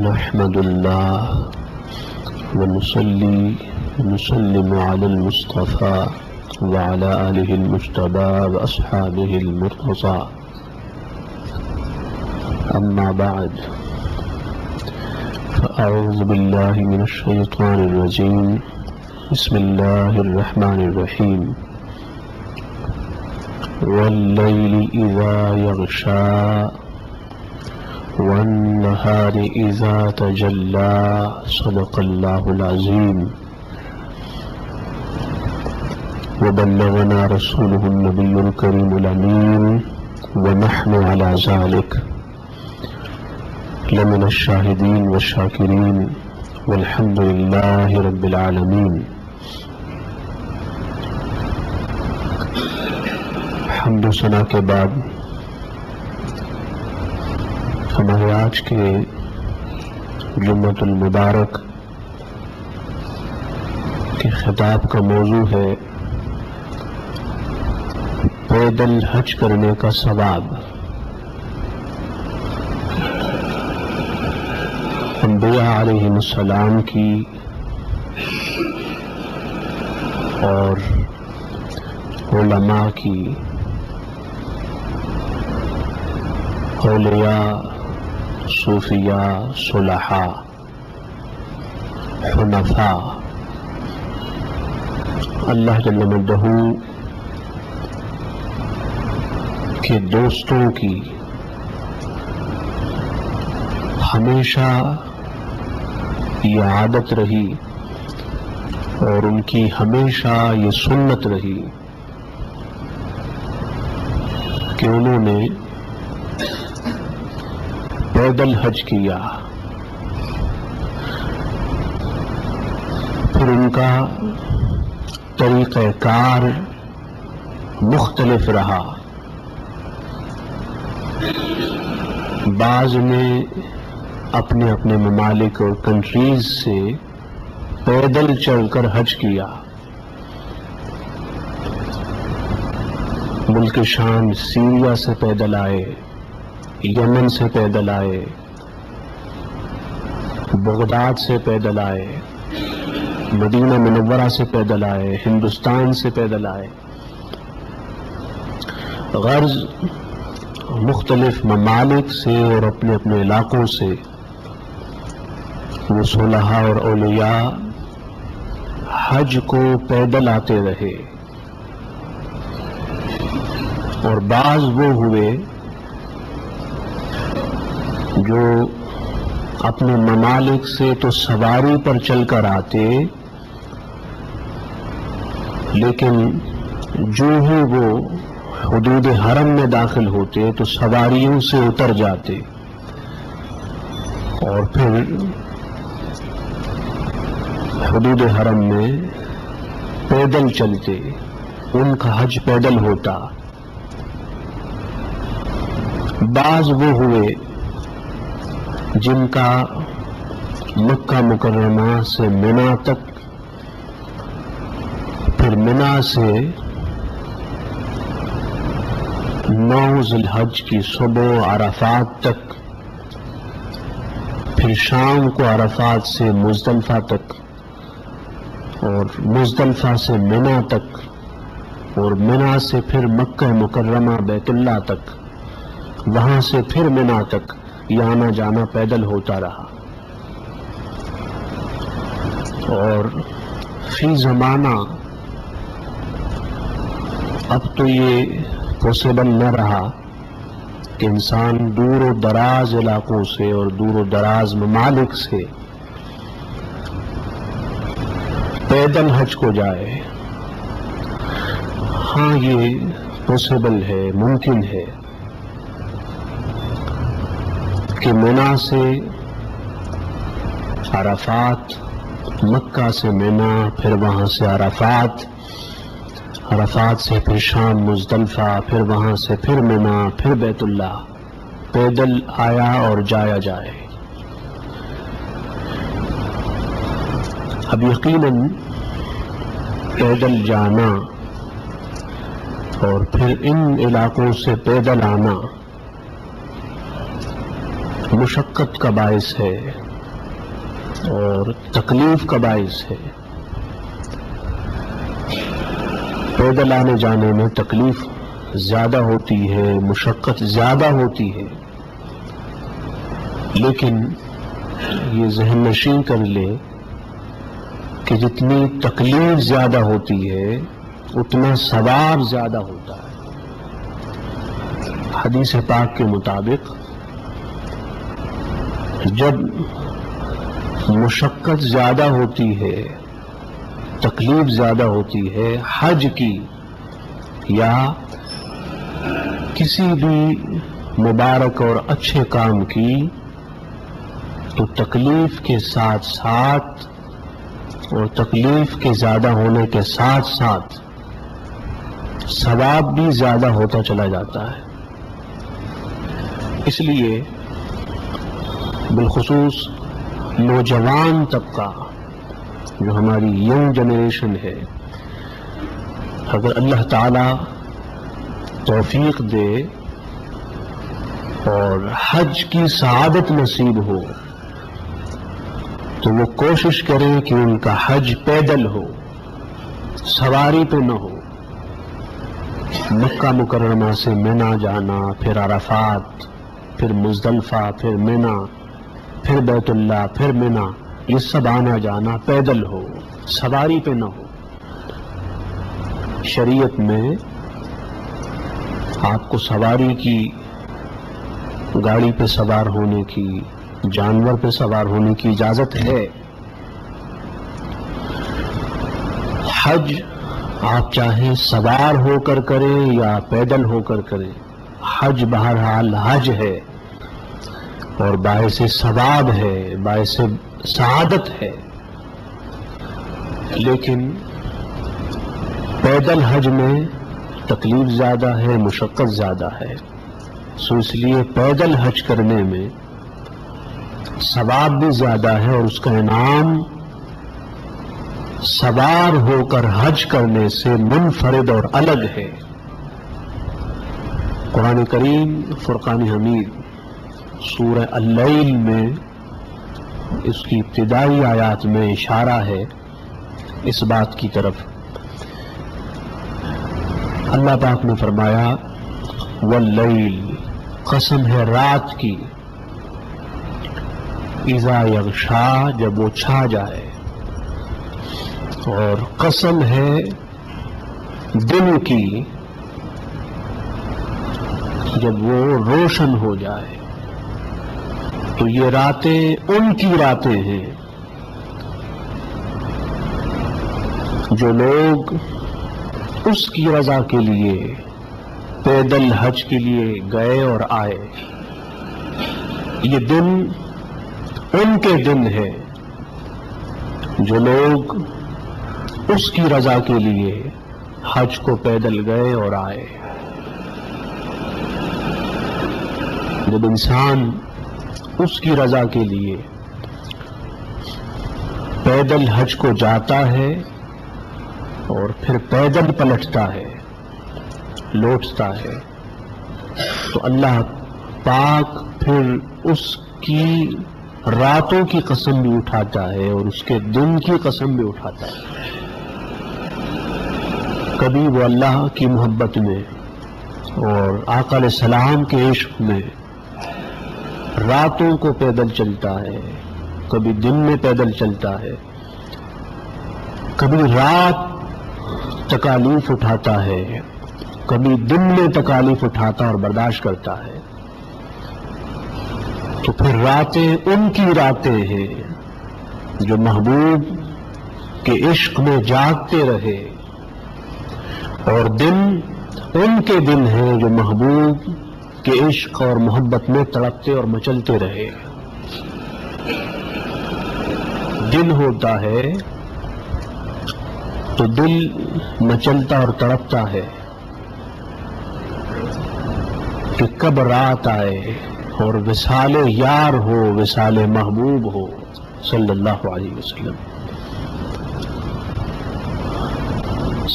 نحمد اللہ ونصلي ونسلم على المصطفى وعلى آله المجتبى وأصحابه المرتضى أما بعد فأعوذ بالله من الشيطان الرجيم بسم الله الرحمن الرحيم والليل إذا يغشى والنهار إذا تجلى صدق الله العظيم وبلغنا رسوله النبي الكريم الأمين ونحن على ذلك لمن الشاهدين والشاكرين والحمد لله رب العالمين. حمد و ثنا کے بعد ہمارے آج کے جمعۃ المبارک کے خطاب کا موضوع ہے پیدل حج کرنے کا ثواب. انبیاء علیہم السلام کی اور علماء کی، اولیاء، صوفیاء، صلحاء، حنفاء، اللہ جل مجدہ کے دوستوں کی ہمیشہ یہ عادت رہی اور ان کی ہمیشہ یہ سنت رہی کہ انہوں نے پیدل حج کیا. پھر ان کا طریقہ کار مختلف رہا. بعض نے اپنے اپنے ممالک اور کنٹریز سے پیدل چل کر حج کیا. ملک شام سیریا سے پیدل آئے، یمن سے پیدل آئے، بغداد سے پیدل آئے، مدینہ منورہ سے پیدل آئے، ہندوستان سے پیدل آئے. غرض مختلف ممالک سے اور اپنے اپنے علاقوں سے وہ صلحاء اور اولیاء حج کو پیدل آتے رہے. اور بعض وہ ہوئے جو اپنے ممالک سے تو سواری پر چل کر آتے، لیکن جو ہی وہ حدود حرم میں داخل ہوتے تو سواریوں سے اتر جاتے اور پھر حدود حرم میں پیدل چلتے. ان کا حج پیدل ہوتا. بعض وہ ہوئے جن کا مکہ مکرمہ سے منا تک، پھر منا سے 9 ذی الحج کی صبح عرفات تک، پھر شام کو عرفات سے مزدلفہ تک، اور مزدلفہ سے منا تک، اور منا سے پھر مکہ مکرمہ بیت اللہ تک، وہاں سے پھر منا تک یہ آنا جانا پیدل ہوتا رہا. اور فی زمانہ اب تو یہ پاسبل نہ رہا کہ انسان دور و دراز علاقوں سے اور دور و دراز ممالک سے پیدل حج کو جائے. ہاں یہ پاسبل ہے، ممکن ہے کہ منا سے عرفات، مکہ سے منا، پھر وہاں سے عرفات، عرفات سے پھر شام مزدلفہ، پھر وہاں سے پھر منا، پھر بیت اللہ، پیدل آیا اور جایا جائے. اب یقیناً پیدل جانا اور پھر ان علاقوں سے پیدل آنا مشقت کا باعث ہے، اور تکلیف کا باعث ہے۔ پیدل آنے جانے میں تکلیف زیادہ ہوتی ہے، مشقت زیادہ ہوتی ہے، لیکن یہ ذہن نشین کر لے کہ جتنی تکلیف زیادہ ہوتی ہے اتنا ثواب زیادہ ہوتا ہے۔ حدیث پاک کے مطابق جب مشقت زیادہ ہوتی ہے، تکلیف زیادہ ہوتی ہے حج کی یا کسی بھی مبارک اور اچھے کام کی، تو تکلیف کے ساتھ ساتھ اور تکلیف کے زیادہ ہونے کے ساتھ ساتھ ثواب بھی زیادہ ہوتا چلا جاتا ہے۔ اس لیے بالخصوص نوجوان طبقہ جو ہماری ینگ جنریشن ہے، اگر اللہ تعالی توفیق دے اور حج کی سعادت نصیب ہو تو وہ کوشش کریں کہ ان کا حج پیدل ہو، سواری پہ نہ ہو۔ مکہ مکرمہ سے منی جانا، پھر عرفات، پھر مزدلفہ، پھر منی، پھر بیت اللہ، پھر منی، یہ سب آنا جانا پیدل ہو، سواری پہ نہ ہو۔ شریعت میں آپ کو سواری کی، گاڑی پہ سوار ہونے کی، جانور پہ سوار ہونے کی اجازت ہے۔ حج آپ چاہیں سوار ہو کر کریں یا پیدل ہو کر کریں، حج بہرحال حج ہے اور باعث ثواب ہے، باعث سعادت ہے۔ لیکن پیدل حج میں تکلیف زیادہ ہے، مشقت زیادہ ہے، سو اس لیے پیدل حج کرنے میں ثواب بھی زیادہ ہے اور اس کا انعام سوار ہو کر حج کرنے سے منفرد اور الگ ہے۔ قرآن کریم فرقان حمید سورہ اللیل میں اس کی ابتدائی آیات میں اشارہ ہے اس بات کی طرف۔ اللہ پاک نے فرمایا واللیل، قسم ہے رات کی، اذا یغشا، جب وہ چھا جائے، اور قسم ہے دن کی جب وہ روشن ہو جائے۔ تو یہ راتیں ان کی راتیں ہیں جو لوگ اس کی رضا کے لیے پیدل حج کے لیے گئے اور آئے۔ یہ دن ان کے دن ہے جو لوگ اس کی رضا کے لیے حج کو پیدل گئے اور آئے۔ جب انسان اس کی رضا کے لیے پیدل حج کو جاتا ہے اور پھر پیدل پلٹتا ہے، لوٹتا ہے، تو اللہ پاک پھر اس کی راتوں کی قسم بھی اٹھاتا ہے اور اس کے دن کی قسم بھی اٹھاتا ہے۔ کبھی وہ اللہ کی محبت میں اور آقا علیہ السلام کے عشق میں راتوں کو پیدل چلتا ہے، کبھی دن میں پیدل چلتا ہے، کبھی رات تکالیف اٹھاتا ہے، کبھی دن میں تکالیف اٹھاتا اور برداشت کرتا ہے۔ تو پھر راتیں ان کی راتیں ہیں جو محبوب کے عشق میں جاگتے رہے، اور دن ان کے دن ہیں جو محبوب کے عشق اور محبت میں تڑپتے اور مچلتے رہے۔ دن ہوتا ہے تو دل مچلتا اور تڑپتا ہے کہ کب رات آئے اور وصال یار ہو، وصال محبوب ہو صلی اللہ علیہ وسلم۔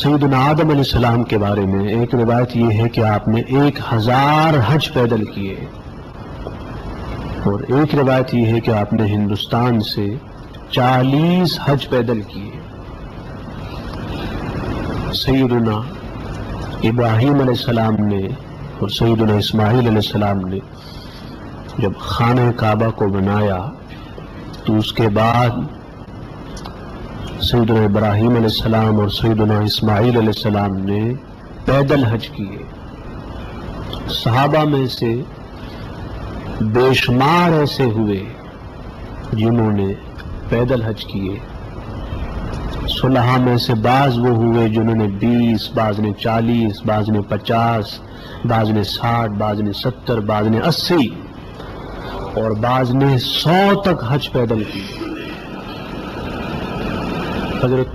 سیدنا آدم علیہ السلام کے بارے میں ایک روایت یہ ہے کہ آپ نے 1000 حج پیدل کیے، اور ایک روایت یہ ہے کہ آپ نے ہندوستان سے 40 حج پیدل کیے۔ سیدنا ابراہیم علیہ السلام نے اور سیدنا اسماعیل علیہ السلام نے جب خانہ کعبہ کو بنایا تو اس کے بعد سیدنا ابراہیم علیہ السلام اور سیدنا اسماعیل علیہ السلام نے پیدل حج کیے۔ صحابہ میں سے بے شمار ایسے ہوئے جنہوں نے پیدل حج کیے۔ صلحاء میں سے بعض وہ ہوئے جنہوں نے 20، بعض نے 40، بعض نے 50، بعض نے 60، بعض نے 70، بعض نے 80 اور بعض نے 100 تک حج پیدل کی۔ حضرت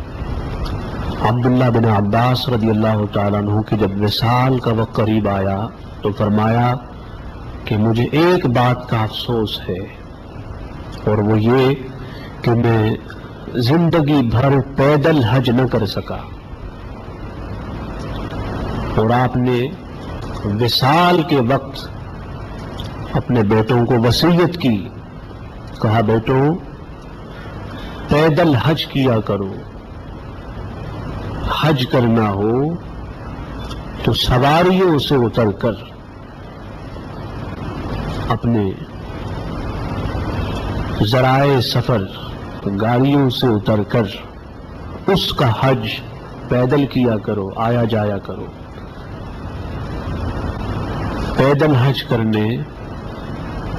عبداللہ بن عباس رضی اللہ تعالیٰ عنہ کی جب وصال کا وقت قریب آیا تو فرمایا کہ مجھے ایک بات کا افسوس ہے اور وہ یہ کہ میں زندگی بھر پیدل حج نہ کر سکا۔ اور آپ نے وصال کے وقت اپنے بیٹوں کو وصیت کی، کہا بیٹوں پیدل حج کیا کرو، حج کرنا ہو تو سواریوں سے اتر کر اپنے ذرائع سفر گاڑیوں سے اتر کر اس کا حج پیدل کیا کرو، آیا جایا کرو۔ پیدل حج کرنے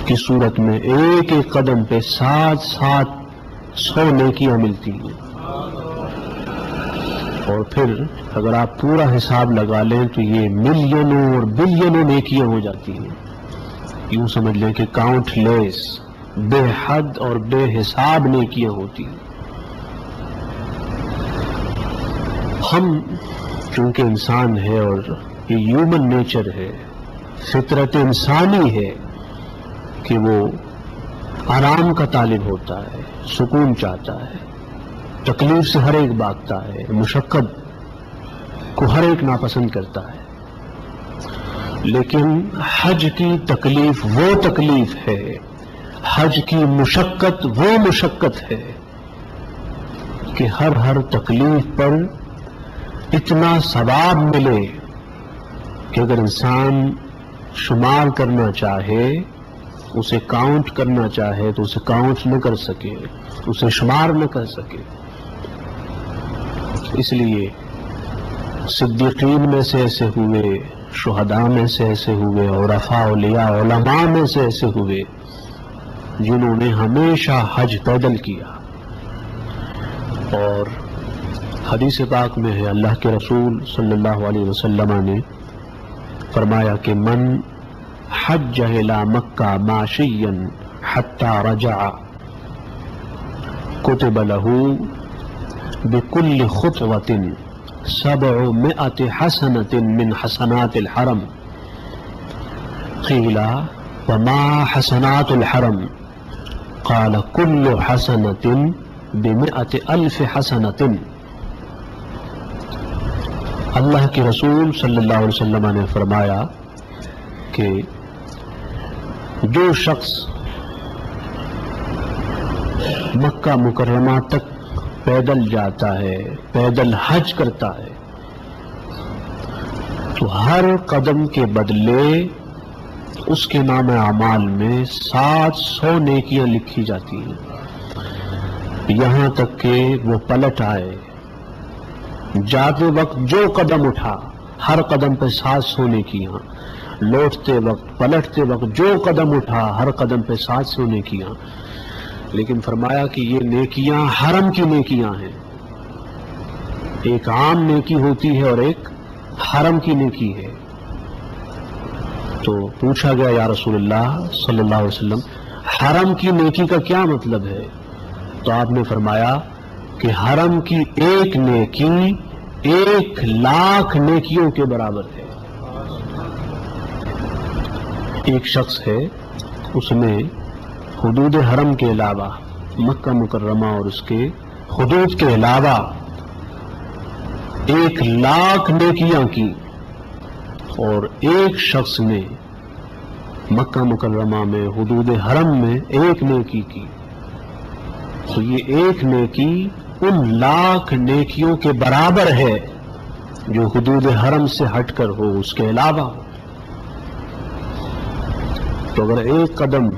کی صورت میں ایک ایک قدم پہ 700 نیکیاں ملتی ہیں، اور پھر اگر آپ پورا حساب لگا لیں تو یہ ملینوں اور بلینوں نیکیاں ہو جاتی ہیں۔ یوں سمجھ لیں کہ کاؤنٹ لیس، بے حد اور بے حساب نیکیاں ہوتی ہیں۔ ہم چونکہ انسان ہے اور یہ ہیومن نیچر ہے، فطرت انسانی ہے کہ وہ آرام کا طالب ہوتا ہے، سکون چاہتا ہے، تکلیف سے ہر ایک بھاگتا ہے، مشقت کو ہر ایک ناپسند کرتا ہے۔ لیکن حج کی تکلیف وہ تکلیف ہے، حج کی مشقت وہ مشقت ہے کہ ہر تکلیف پر اتنا ثواب ملے کہ اگر انسان شمار کرنا چاہے، اسے کاؤنٹ کرنا چاہے تو اسے کاؤنٹ نہ کر سکے، اسے شمار نہ کر سکے۔ اس لیے صدیقین میں سے ایسے ہوئے، شہداء میں سے ایسے ہوئے، عرفاء، اولیاء، علماء میں سے ایسے ہوئے جنہوں نے ہمیشہ حج پیدل کیا۔ اور حدیث پاک میں ہے، اللہ کے رسول صلی اللہ علیہ وسلم نے فرمایا کہ من حج الى مکہ ماشیا حتی رجع کتب له بكل خطوة 700 حسنة من حسنات الحرم۔ قیل وما حسنات الحرم؟ قال كل حسنة ب100,000 حسنة۔ اللہ کے رسول صلی اللہ علیہ وسلم نے فرمایا کہ جو شخص مکہ مکرمہ تک پیدل جاتا ہے، پیدل حج کرتا ہے، تو ہر قدم کے بدلے اس کے نام اعمال میں 700 نیکیاں لکھی جاتی ہیں، یہاں تک کہ وہ پلٹ آئے، جاتے وقت جو قدم اٹھا ہر قدم پہ 700 نیکیاں، لوٹتے وقت پلٹتے وقت جو قدم اٹھا ہر قدم پہ 700 نیکیاں۔ لیکن فرمایا کہ یہ نیکیاں حرم کی نیکیاں ہیں، ایک عام نیکی ہوتی ہے اور ایک حرم کی نیکی ہے۔ تو پوچھا گیا یا رسول اللہ صلی اللہ علیہ وسلم حرم کی نیکی کا کیا مطلب ہے؟ تو آپ نے فرمایا کہ حرم کی ایک نیکی 1,00,000 نیکیوں کے برابر ہے۔ ایک شخص ہے، اس نے حدود حرم کے علاوہ مکہ مکرمہ اور اس کے حدود کے علاوہ 1,00,000 نیکیاں کی، اور ایک شخص نے مکہ مکرمہ میں حدود حرم میں ایک نیکی کی، تو یہ ایک نیکی ان لاکھ نیکیوں کے برابر ہے جو حدود حرم سے ہٹ کر ہو، اس کے علاوہ ہو۔ تو اگر ایک قدم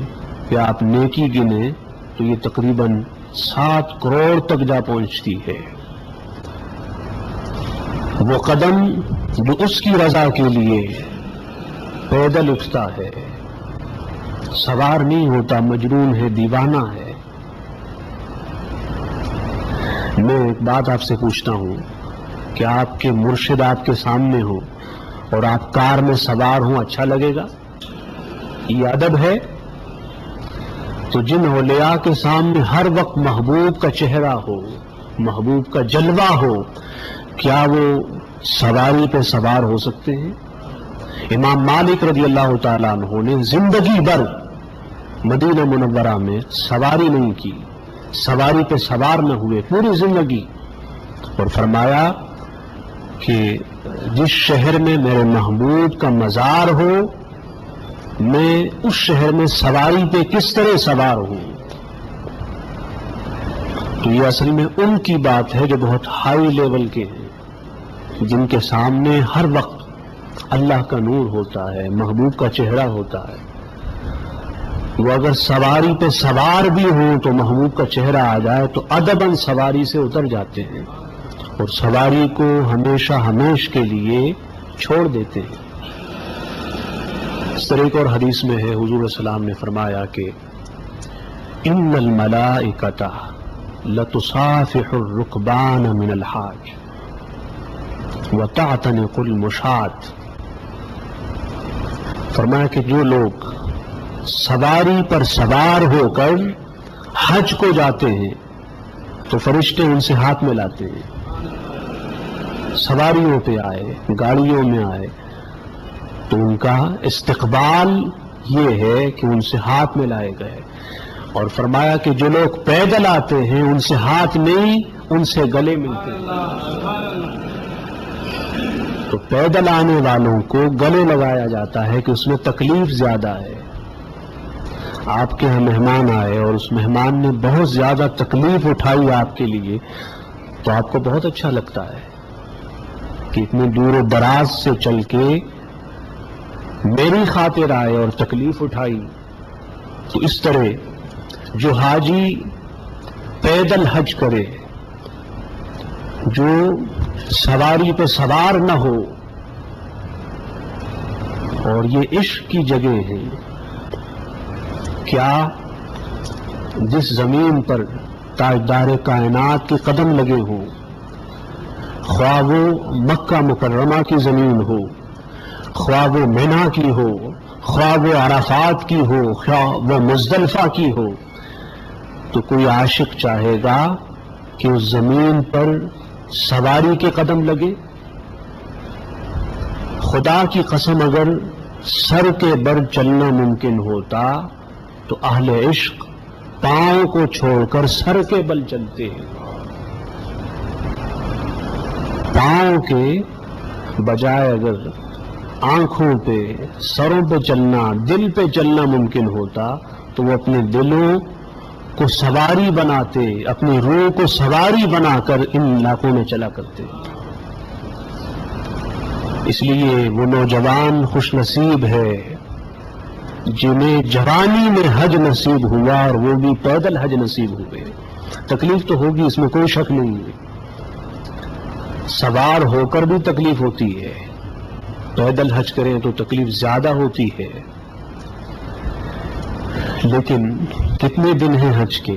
پہ آپ نیکی گنے تو یہ تقریباً 7 کروڑ تک جا پہنچتی ہے۔ وہ قدم جو اس کی رضا کے لیے پیدل اٹھتا ہے، سوار نہیں ہوتا، مجنون ہے، دیوانہ ہے۔ میں ایک بات آپ سے پوچھتا ہوں کہ آپ کے مرشد آپ کے سامنے ہو اور آپ کار میں سوار ہوں، اچھا لگے گا؟ یہ ادب ہے؟ تو جن اولیاء کے سامنے ہر وقت محبوب کا چہرہ ہو، محبوب کا جلوہ ہو، کیا وہ سواری پہ سوار ہو سکتے ہیں؟ امام مالک رضی اللہ تعالیٰ عنہ نے زندگی بھر مدینہ منورہ میں سواری نہیں کی، سواری پہ سوار نہ ہوئے پوری زندگی، اور فرمایا کہ جس شہر میں میرے محبوب کا مزار ہو، میں اس شہر میں سواری پہ کس طرح سوار ہوں۔ تو یہ اصل میں ان کی بات ہے جو بہت ہائی لیول کے ہیں، جن کے سامنے ہر وقت اللہ کا نور ہوتا ہے، محبوب کا چہرہ ہوتا ہے۔ وہ اگر سواری پہ سوار بھی ہوں تو محبوب کا چہرہ آ جائے تو ادباً سواری سے اتر جاتے ہیں اور سواری کو ہمیشہ ہمیش کے لیے چھوڑ دیتے ہیں۔ اس طرح ایک اور حدیث میں ہے، حضور السلام نے فرمایا کہ ان الملائکۃ لتصافح الرکبان من الحاج وتعتنق المشاة، فرمایا کہ جو لوگ سواری پر سوار ہو کر حج کو جاتے ہیں تو فرشتے ان سے ہاتھ ملاتے ہیں، سواریوں پہ آئے، گاڑیوں میں آئے تو ان کا استقبال یہ ہے کہ ان سے ہاتھ ملائے گئے، اور فرمایا کہ جو لوگ پیدل آتے ہیں ان سے ہاتھ نہیں، ان سے گلے ملتے ہیں۔ تو پیدل آنے والوں کو گلے لگایا جاتا ہے کہ اس میں تکلیف زیادہ ہے۔ آپ کے یہاں مہمان آئے اور اس مہمان نے بہت زیادہ تکلیف اٹھائی آپ کے لیے تو آپ کو بہت اچھا لگتا ہے کہ اتنے دور و دراز سے چل کے میری خاطر آئے اور تکلیف اٹھائی۔ تو اس طرح جو حاجی پیدل حج کرے، جو سواری پہ سوار نہ ہو، اور یہ عشق کی جگہ ہے، کیا جس زمین پر تاجدار کائنات کے قدم لگے ہوں، خواہ وہ مکہ مکرمہ کی زمین ہو، خواہ وہ مینا کی ہو، خواہ وہ عرفات کی ہو، خواہ وہ مزدلفہ کی ہو، تو کوئی عاشق چاہے گا کہ اس زمین پر سواری کے قدم لگے؟ خدا کی قسم اگر سر کے بر چلنا ممکن ہوتا تو اہل عشق پاؤں کو چھوڑ کر سر کے بل چلتے ہیں۔ پاؤں کے بجائے اگر آنکھوں پہ، سروں پہ چلنا، دل پہ چلنا ممکن ہوتا تو وہ اپنے دلوں کو سواری بناتے، اپنی روح کو سواری بنا کر ان علاقوں میں چلا کرتے۔ اس لیے وہ نوجوان خوش نصیب ہے جنہیں جوانی میں حج نصیب ہوا، اور وہ بھی پیدل حج نصیب ہوئے۔ تکلیف تو ہوگی، اس میں کوئی شک نہیں ہے، سوار ہو کر بھی تکلیف ہوتی ہے، پیدل حج کریں تو تکلیف زیادہ ہوتی ہے۔ لیکن کتنے دن ہیں حج کے؟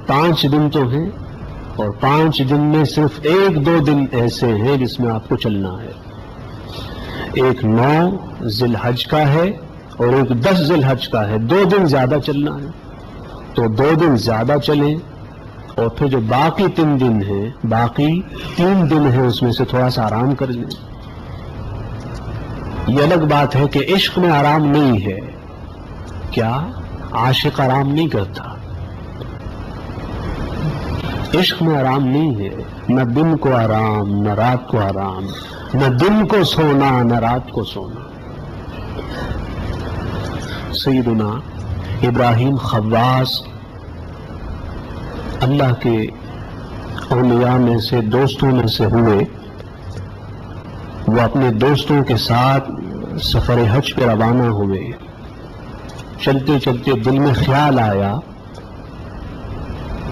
5 دن تو ہیں، اور 5 دن میں صرف 1-2 دن ایسے ہیں جس میں آپ کو چلنا ہے۔ ایک 9 ذی الحج کا ہے اور ایک 10 ذی الحج کا ہے، 2 دن زیادہ چلنا ہے، تو 2 دن زیادہ چلیں، اور پھر جو باقی 3 دن ہیں، باقی 3 دن ہیں، اس میں سے تھوڑا سا آرام کر لیں۔ یہ الگ بات ہے کہ عشق میں آرام نہیں ہے، کیا عاشق آرام نہیں کرتا؟ عشق میں آرام نہیں ہے، نہ دن کو آرام، نہ رات کو آرام، نہ دن کو سونا، نہ رات کو سونا۔ سیدنا ابراہیم خواص اللہ کے اولیاء میں سے دوستوں میں سے ہوئے، وہ اپنے دوستوں کے ساتھ سفر حج پہ روانہ ہوئے۔ چلتے چلتے دل میں خیال آیا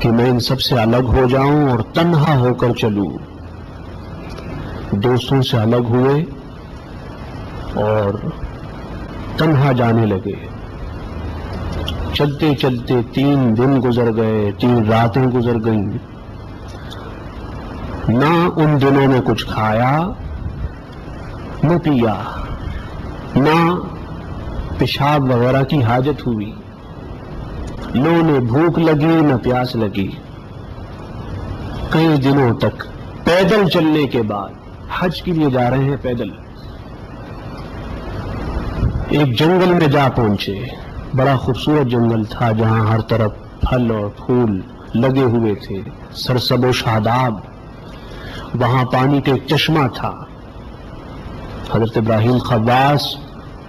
کہ میں ان سب سے الگ ہو جاؤں اور تنہا ہو کر چلوں۔ دوستوں سے الگ ہوئے اور تنہا جانے لگے۔ چلتے چلتے 3 دن گزر گئے، 3 راتیں گزر گئیں۔ نہ ان دنوں میں کچھ کھایا، نہ پیا، نہ پیشاب وغیرہ کی حاجت ہوئی، نہ انہیں بھوک لگی نہ پیاس لگی۔ کئی دنوں تک پیدل چلنے کے بعد، حج کے لیے جا رہے ہیں پیدل، ایک جنگل میں جا پہنچے۔ بڑا خوبصورت جنگل تھا جہاں ہر طرف پھل اور پھول لگے ہوئے تھے، سرسب و شاداب۔ وہاں پانی کا ایک چشمہ تھا۔ حضرت ابراہیم خواص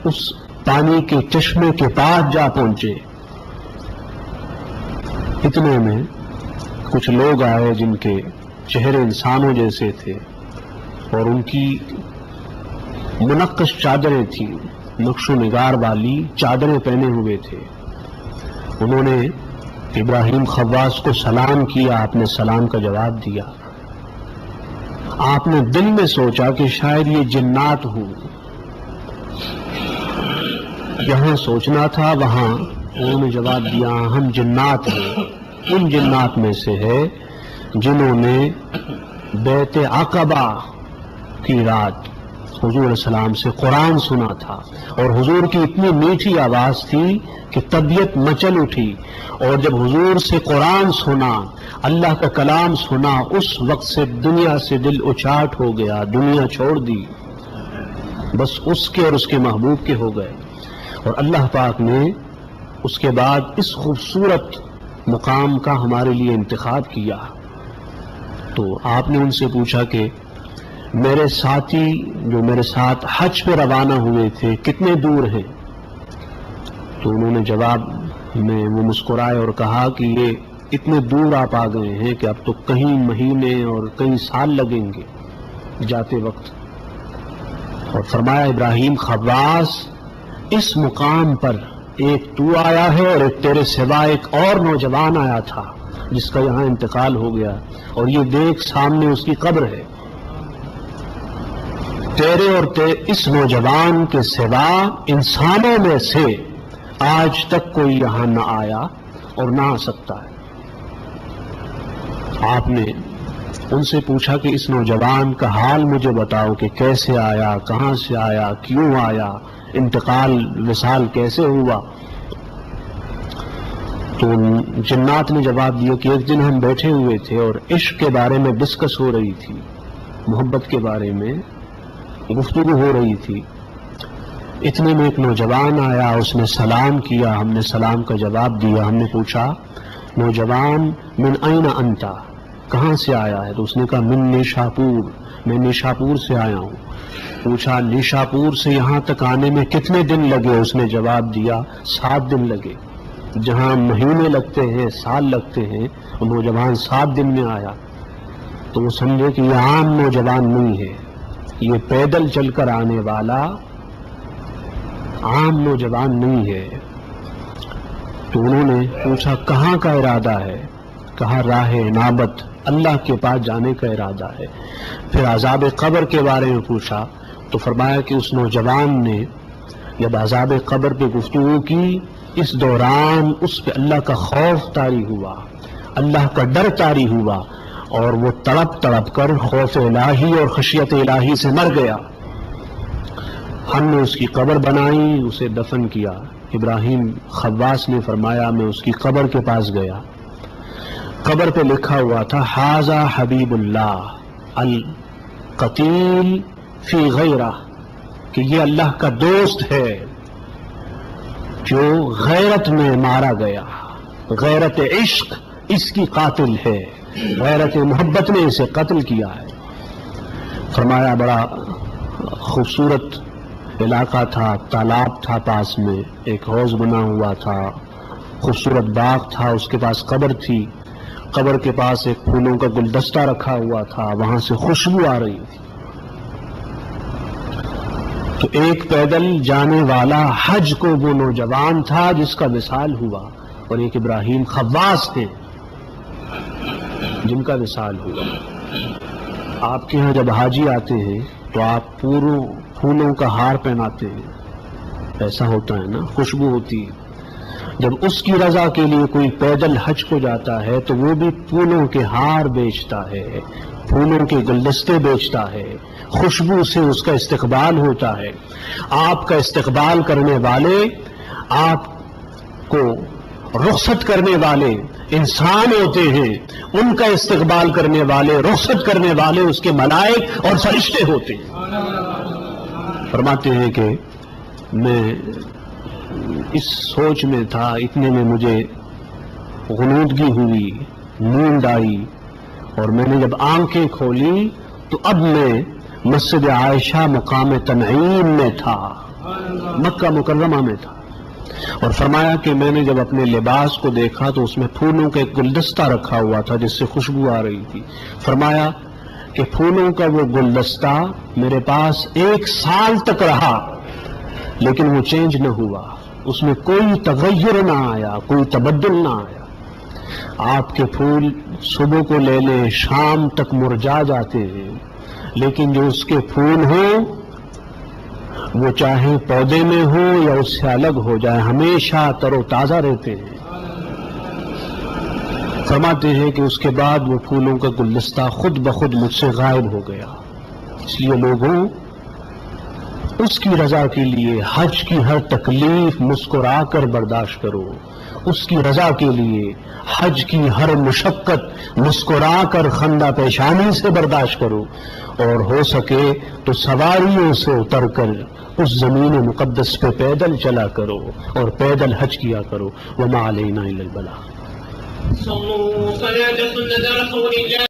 اس پانی کے چشمے کے پاس جا پہنچے۔ اتنے میں کچھ لوگ آئے جن کے چہرے انسانوں جیسے تھے اور ان کی منقش چادریں تھیں، نقش و نگار والی چادریں پہنے ہوئے تھے۔ انہوں نے ابراہیم خواص کو سلام کیا، آپ نے سلام کا جواب دیا۔ آپ نے دل میں سوچا کہ شاید یہ جنات ہوں، یہاں سوچنا تھا وہاں انہوں نے جواب دیا ہم جنات ہیں، ان جنات میں سے ہے جنہوں نے بیت عقبہ کی رات حضور علیہ السلام سے قرآن سنا تھا، اور حضور کی اتنی میٹھی آواز تھی کہ طبیعت مچل اٹھی، اور جب حضور سے قرآن سنا، اللہ کا کلام سنا، اس وقت سے دنیا سے دل اچاٹ ہو گیا، دنیا چھوڑ دی، بس اس کے اور اس کے محبوب کے ہو گئے۔ اور اللہ پاک نے اس کے بعد اس خوبصورت مقام کا ہمارے لیے انتخاب کیا۔ تو آپ نے ان سے پوچھا کہ میرے ساتھی جو میرے ساتھ حج پہ روانہ ہوئے تھے کتنے دور ہیں؟ تو انہوں نے جواب میں وہ مسکرائے اور کہا کہ یہ اتنے دور آپ آ گئے ہیں کہ اب تو کئی مہینے اور کئی سال لگیں گے جاتے وقت۔ اور فرمایا ابراہیم خواص اس مقام پر ایک تو آیا ہے اور ایک تیرے سوا ایک اور نوجوان آیا تھا جس کا یہاں انتقال ہو گیا، اور یہ دیکھ سامنے اس کی قبر ہے۔ تیرے اور اس نوجوان کے سوا انسانوں میں سے آج تک کوئی یہاں نہ آیا اور نہ آ سکتا ہے۔ آپ نے ان سے پوچھا کہ اس نوجوان کا حال مجھے بتاؤ کہ کیسے آیا، کہاں سے آیا، کیوں آیا، انتقال وصال کیسے ہوا؟ تو جنات نے جواب دیا کہ ایک دن ہم بیٹھے ہوئے تھے اور عشق کے بارے میں ڈسکس ہو رہی تھی، محبت کے بارے میں گفتگو ہو رہی تھی۔ اتنے میں ایک نوجوان آیا، اس نے سلام کیا، ہم نے سلام کا جواب دیا۔ ہم نے پوچھا نوجوان من این انت، کہاں سے آیا ہے؟ تو اس نے کہا من نیشاپور، میں نیشاپور سے آیا ہوں۔ پوچھا نیشاپور سے یہاں تک آنے میں کتنے دن لگے؟ اس نے جواب دیا 7 دن لگے۔ جہاں مہینے لگتے ہیں، سال لگتے ہیں، وہ نوجوان 7 دن میں آیا۔ تو وہ سمجھے کہ یہ عام نوجوان نہیں ہے، یہ پیدل چل کر آنے والا عام نوجوان نہیں ہے۔ تو انہوں نے پوچھا کہاں کا ارادہ ہے؟ کہا راہ انابت، اللہ کے پاس جانے کا ارادہ ہے۔ پھر عذاب قبر کے بارے میں پوچھا تو فرمایا کہ اس نوجوان نے جب عذاب قبر پہ گفتگو کی، اس دوران اس پہ اللہ کا خوف طاری ہوا، اللہ کا ڈر طاری ہوا، اور وہ تڑپ تڑپ کر خوف الہی اور خشیت الہی سے مر گیا۔ ہم نے اس کی قبر بنائی، اسے دفن کیا۔ ابراہیم خواص نے فرمایا میں اس کی قبر کے پاس گیا، قبر پہ لکھا ہوا تھا ھذا حبیب اللہ القتیل فی غیرہ، کہ یہ اللہ کا دوست ہے جو غیرت میں مارا گیا، غیرت عشق اس کی قاتل ہے، غیرت محبت نے اسے قتل کیا ہے۔ فرمایا بڑا خوبصورت علاقہ تھا، تالاب تھا پاس میں، ایک حوض بنا ہوا تھا، خوبصورت باغ تھا، اس کے پاس قبر تھی، قبر کے پاس ایک پھولوں کا گلدستہ رکھا ہوا تھا، وہاں سے خوشبو آ رہی تھی۔ تو ایک پیدل جانے والا حج کو وہ نوجوان تھا جس کا وصال ہوا، اور ایک ابراہیم خواص تھے جن کا وصال ہوا۔ آپ کے ہاں جب حاجی آتے ہیں تو آپ پھولوں کا ہار پہناتے ہیں، ایسا ہوتا ہے نا، خوشبو ہوتی ہے۔ جب اس کی رضا کے لیے کوئی پیدل حج کو جاتا ہے تو وہ بھی پھولوں کے ہار بیچتا ہے، پھولوں کے گلدستے بیچتا ہے، خوشبو سے اس کا استقبال ہوتا ہے۔ آپ کا استقبال کرنے والے، آپ کو رخصت کرنے والے انسان ہوتے ہیں، ان کا استقبال کرنے والے، رخصت کرنے والے اس کے ملائک اور فرشتے ہوتے ہیں۔ فرماتے ہیں کہ میں اس سوچ میں تھا، اتنے میں مجھے غنودگی ہوئی، نیند آئی، اور میں نے جب آنکھیں کھولی تو اب میں مسجد عائشہ مقام تنعیم میں تھا، مکہ مکرمہ میں تھا۔ اور فرمایا کہ میں نے جب اپنے لباس کو دیکھا تو اس میں پھولوں کا ایک گلدستہ رکھا ہوا تھا جس سے خوشبو آ رہی تھی۔ فرمایا کہ پھولوں کا وہ گلدستہ میرے پاس 1 سال تک رہا، لیکن وہ چینج نہ ہوا، اس میں کوئی تغیر نہ آیا، کوئی تبدل نہ آیا۔ آپ کے پھول صبح کو لے لیں شام تک مرجھا جاتے ہیں، لیکن جو اس کے پھول ہوں وہ چاہے پودے میں ہو یا اس سے الگ ہو جائے، ہمیشہ تر و تازہ رہتے ہیں۔ فرماتے ہیں کہ اس کے بعد وہ پھولوں کا گلدستہ خود بخود مجھ سے غائب ہو گیا۔ اس لیے لوگوں، اس کی رضا کے لیے حج کی ہر تکلیف مسکرا کر برداشت کرو، اس کی رضا کے لیے حج کی ہر مشقت مسکرا کر خندہ پیشانی سے برداشت کرو، اور ہو سکے تو سواریوں سے اتر کر اس زمین مقدس پہ پیدل چلا کرو اور پیدل حج کیا کرو۔ وما علینا الا البلاغ۔